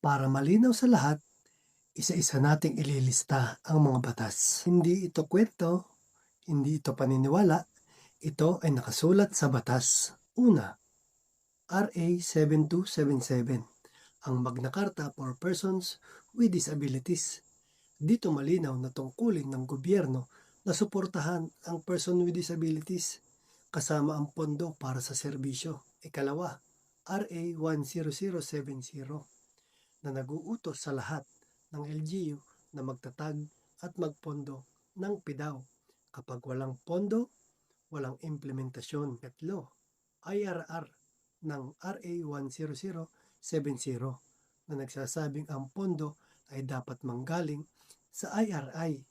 Para malinaw sa lahat, isa-isa nating ililista ang mga batas. Hindi ito kwento, hindi ito paniniwala, ito ay nakasulat sa batas. Una, RA 7277, ang Magna Carta for Persons with Disabilities. Dito malinaw na tungkulin ng gobyerno na suportahan ang person with disabilities kasama ang pondo para sa serbisyo. Ikalawa, RA 10070, na nag-uutos sa lahat ng LGU na magtatag at magpondo ng PIDAW. Kapag walang pondo, walang implementasyon. Katlo, IRR ng RA 10070, na nagsasabing ang pondo ay dapat manggaling sa IRI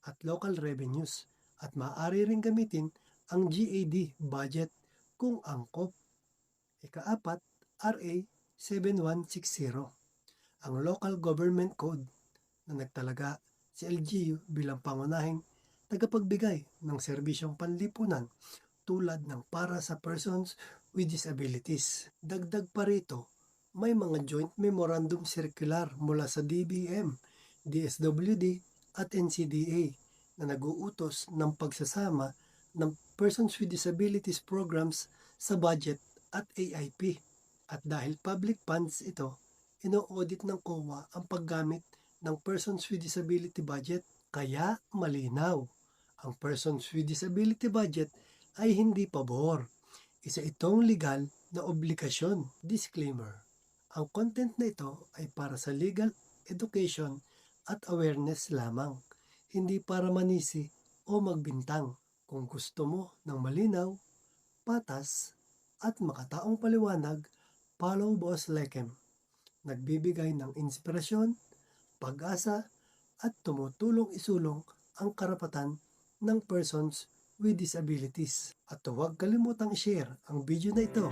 at local revenues at maaari ring gamitin ang GAD budget kung angkop. Ikaapat, RA 7160, ang Local Government Code, na nagtalaga si LGU bilang pangunahing tagapagbigay ng serbisyong panlipunan tulad ng para sa persons with disabilities. Dagdag pa rito, may mga joint memorandum circular mula sa DBM, DSWD at NCDA na nag-uutos ng pagsasama ng persons with disabilities programs sa budget at AIP. At dahil public funds ito, ino-audit ng COA ang paggamit ng persons with disability budget. Kaya malinaw, ang persons with disability budget ay hindi pabor. Isa itong legal na obligasyon. Disclaimer: ang content na ito ay para sa legal education at awareness lamang, hindi para manisi o magbintang. Kung gusto mo ng malinaw, patas, at makataong paliwanag, follow Boss Lekem. Nagbibigay ng inspirasyon, pag-asa, at tumutulong isulong ang karapatan ng persons with disabilities. At huwag kalimutang i-share ang video na ito